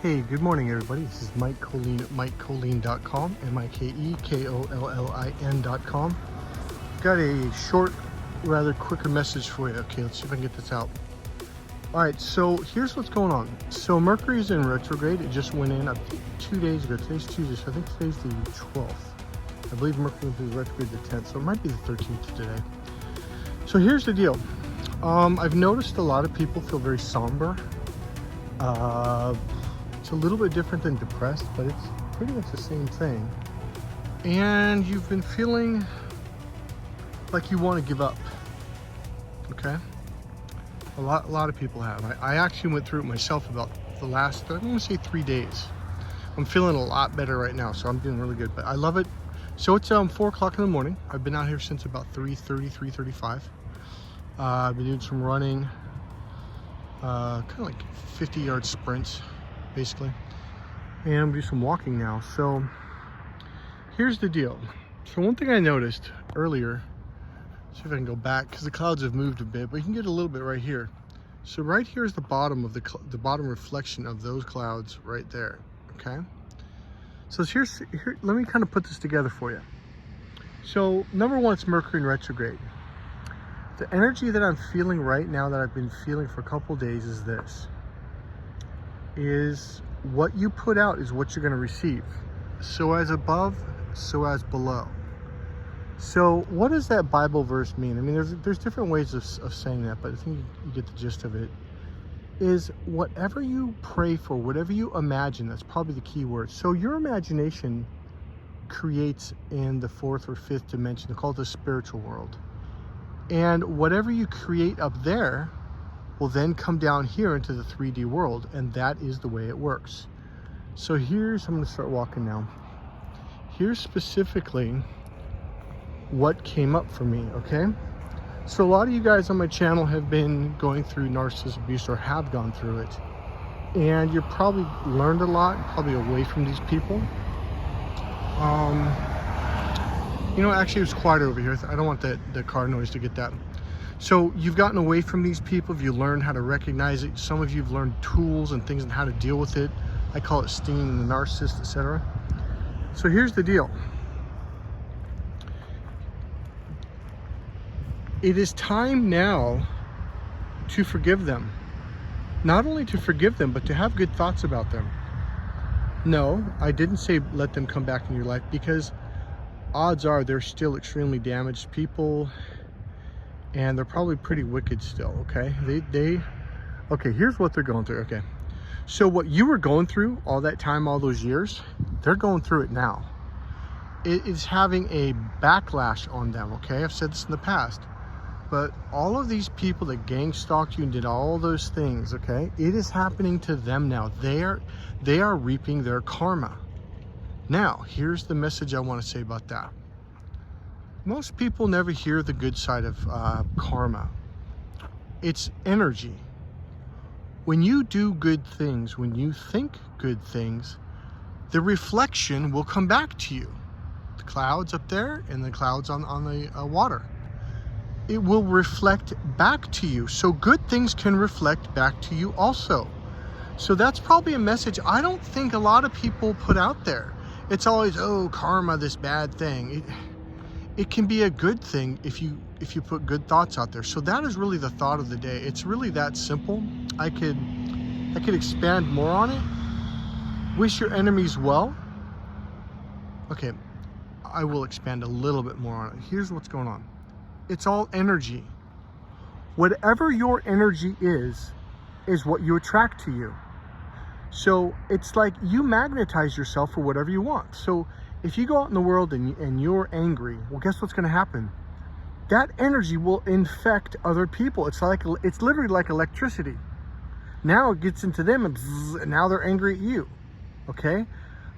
Hey, good morning everybody. This is Mike Colleen at MikeColleen.com, MikeKollin.com. Got a short, rather quicker message for you. Okay, let's see if I can get this out. Alright, so here's what's going on. So Mercury is in retrograde. It just went in, I think 2 days ago. Today's Tuesday, so I think today's the 12th. I believe Mercury was retrograde the 10th, so it might be the 13th today. So here's the deal. I've noticed a lot of people feel very somber. It's a little bit different than depressed, but it's pretty much the same thing. And you've been feeling like you want to give up, okay? A lot of people have. I actually went through it myself about the last, I'm gonna say 3 days. I'm feeling a lot better right now, so I'm doing really good, but I love it. So it's 4 o'clock in the morning. I've been out here since about 3:30, 3:35. I've been doing some running, kind of like 50-yard sprints, basically. And I'm doing some walking now. So here's the deal. So one thing I noticed earlier, see if I can go back, because the clouds have moved a bit, but you can get a little bit right here. So right here is the bottom of the bottom reflection of those clouds right there, okay? So here, let me kind of put this together for you. So number one, it's Mercury in retrograde. The energy that I'm feeling right now, that I've been feeling for a couple days, is this. Is what you put out is what you're going to receive. So as above, so as below. So what does that Bible verse mean? I mean, there's different ways of saying that, but I think you get the gist of it. Is whatever you pray for, whatever you imagine, that's probably the key word. So your imagination creates in the fourth or fifth dimension. They call it the spiritual world. And whatever you create up there will then come down here into the 3D world, and that is the way it works. So I'm going to start walking now. Here's specifically what came up for me, okay? So a lot of you guys on my channel have been going through narcissistic abuse, or have gone through it. And you've probably learned a lot, probably away from these people. You know, actually it was quiet over here. I don't want the car noise to get that. So you've gotten away from these people. You learned how to recognize it. Some of you have learned tools and things and how to deal with it. I call it steam, the narcissist, etc. So here's the deal. It is time now to forgive them. Not only to forgive them, but to have good thoughts about them. No, I didn't say let them come back in your life, because odds are they're still extremely damaged people, and they're probably pretty wicked still, okay? Okay, here's what they're going through, okay? So what you were going through all that time, all those years, they're going through it now. It is having a backlash on them, okay? I've said this in the past. But all of these people that gang stalked you and did all those things, okay? It is happening to them now. They are reaping their karma. Now, here's the message I want to say about that. Most people never hear the good side of karma. It's energy. When you do good things, when you think good things, the reflection will come back to you. The clouds up there and the clouds on the water. It will reflect back to you. So good things can reflect back to you also. So that's probably a message I don't think a lot of people put out there. It's always, oh, karma, this bad thing. It can be a good thing if you put good thoughts out there. So that is really the thought of the day. It's really that simple. I could expand more on it. Wish your enemies well. Okay, I will expand a little bit more on it. Here's what's going on. It's all energy. Whatever your energy is what you attract to you. So it's like you magnetize yourself for whatever you want. So if you go out in the world and you're angry, well, guess what's going to happen? That energy will infect other people. It's literally like electricity. Now it gets into them, and now they're angry at you. Okay?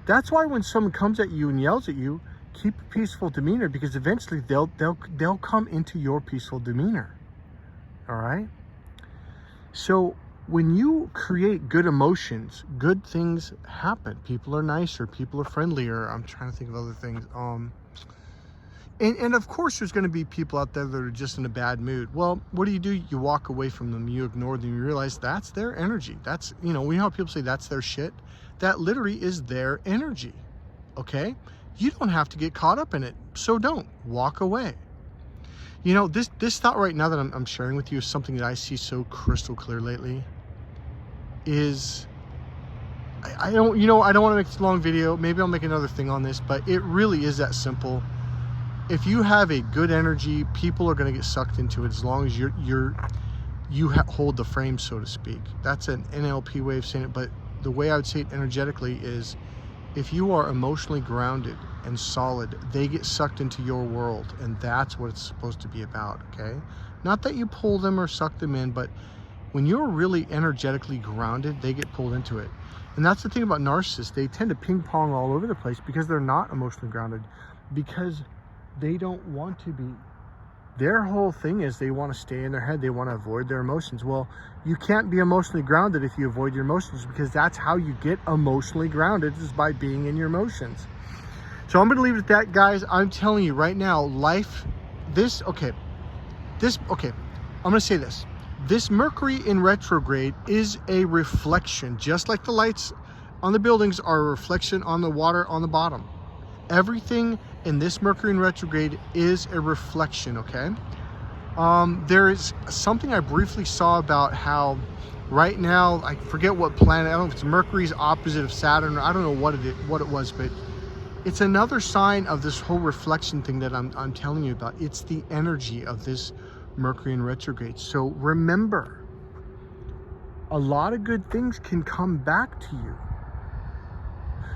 That's why when someone comes at you and yells at you, keep a peaceful demeanor, because eventually they'll come into your peaceful demeanor. All right? So when you create good emotions, good things happen. People are nicer, people are friendlier. I'm trying to think of other things. And of course, there's going to be people out there that are just in a bad mood. Well, what do? You walk away from them, you ignore them, you realize that's their energy. That's, we know how people say that's their shit. That literally is their energy, okay? You don't have to get caught up in it, so don't. Walk away. This thought right now that I'm sharing with you is something that I see so crystal clear lately. I don't want to make this a long video. Maybe I'll make another thing on this, but it really is that simple. If you have a good energy, people are going to get sucked into it as long as you hold the frame, so to speak. That's an NLP way of saying it, but the way I would say it energetically is, if you are emotionally grounded and solid, they get sucked into your world, and that's what it's supposed to be about, okay? Not that you pull them or suck them in, but when you're really energetically grounded, they get pulled into it. And that's the thing about narcissists. They tend to ping pong all over the place because they're not emotionally grounded, because they don't want to be. Their whole thing is they want to stay in their head. They want to avoid their emotions. Well, you can't be emotionally grounded if you avoid your emotions, because that's how you get emotionally grounded, is by being in your emotions. So I'm going to leave it at that, guys. I'm telling you right now, I'm going to say this. This Mercury in retrograde is a reflection, just like the lights on the buildings are a reflection on the water on the bottom. Everything in this Mercury in retrograde is a reflection, okay? There is something I briefly saw about how right now, I forget what planet, I don't know if it's Mercury's opposite of Saturn, or I don't know what it was, but it's another sign of this whole reflection thing that I'm telling you about. It's the energy of this Mercury in retrograde. So remember, a lot of good things can come back to you.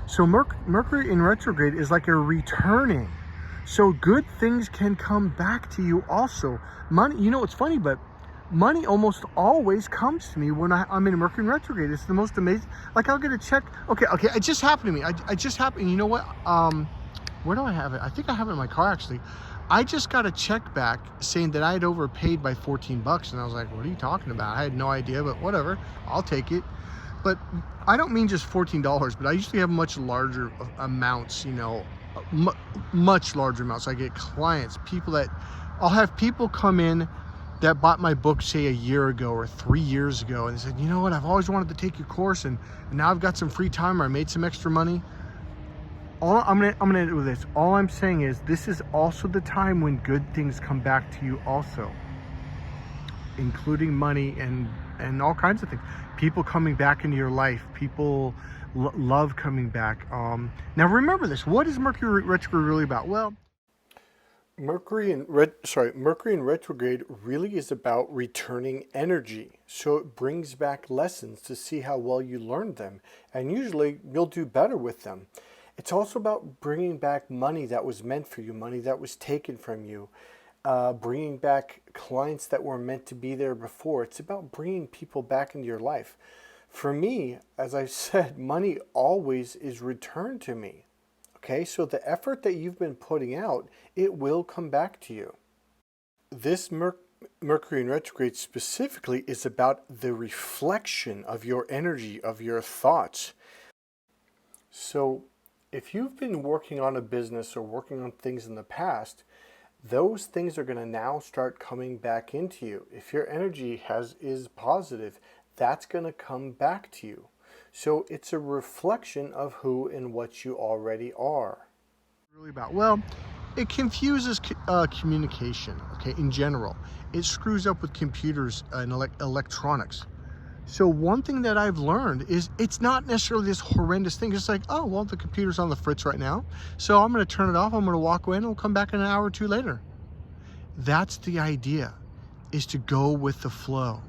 So Mercury in retrograde is like a returning. So good things can come back to you also. Money, it's funny, but money almost always comes to me when I'm in Mercury in retrograde. It's the most amazing. Like, I'll get a check. Okay, it just happened to me. I just happened, you know what? Where do I have it? I think I have it in my car, actually. I just got a check back saying that I had overpaid by $14, and I was like, what are you talking about? I had no idea, but whatever, I'll take it. But I don't mean just $14, but I usually have much larger amounts, much larger amounts. I get clients, I'll have people come in that bought my book, say, a year ago or 3 years ago, and they said, you know what, I've always wanted to take your course, and now I've got some free time, or I made some extra money. I'm gonna end it with this. All I'm saying is, this is also the time when good things come back to you also, including money and all kinds of things. People coming back into your life, people love coming back. Now remember this, what is Mercury retrograde really about? Well, Mercury in retrograde really is about returning energy. So it brings back lessons to see how well you learned them, and usually you'll do better with them. It's also about bringing back money that was meant for you, money that was taken from you, bringing back clients that were meant to be there before. It's about bringing people back into your life. For me, as I said, money always is returned to me. Okay, so the effort that you've been putting out, it will come back to you. This Mercury in retrograde specifically is about the reflection of your energy, of your thoughts. So if you've been working on a business or working on things in the past, those things are going to now start coming back into you. If your energy is positive, that's going to come back to you. So it's a reflection of who and what you already are. Really about, well, it confuses communication, okay, in general. It screws up with computers and electronics. So one thing that I've learned is it's not necessarily this horrendous thing. It's like, oh, well, the computer's on the fritz right now, so I'm going to turn it off. I'm going to walk away and it'll come back in an hour or two later. That's the idea, is to go with the flow.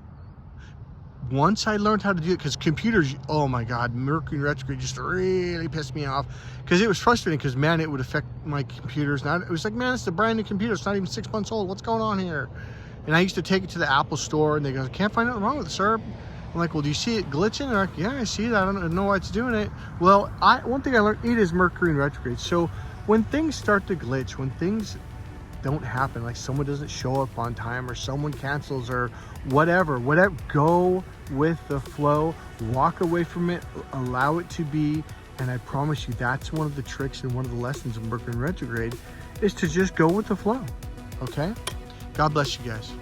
Once I learned how to do it, because computers, oh my God, Mercury retrograde just really pissed me off, because it was frustrating, because man, it would affect my computers. Now it was like, man, it's a brand new computer. It's not even 6 months old. What's going on here? And I used to take it to the Apple store and they go, can't find nothing wrong with it, sir. I'm like, well, do you see it glitching? They're like, yeah, I see that. I don't know why it's doing it. Well, one thing I learned, it is Mercury in retrograde. So when things start to glitch, when things don't happen, like someone doesn't show up on time or someone cancels or whatever, go with the flow, walk away from it, allow it to be. And I promise you, that's one of the tricks and one of the lessons of Mercury in retrograde, is to just go with the flow, okay? God bless you guys.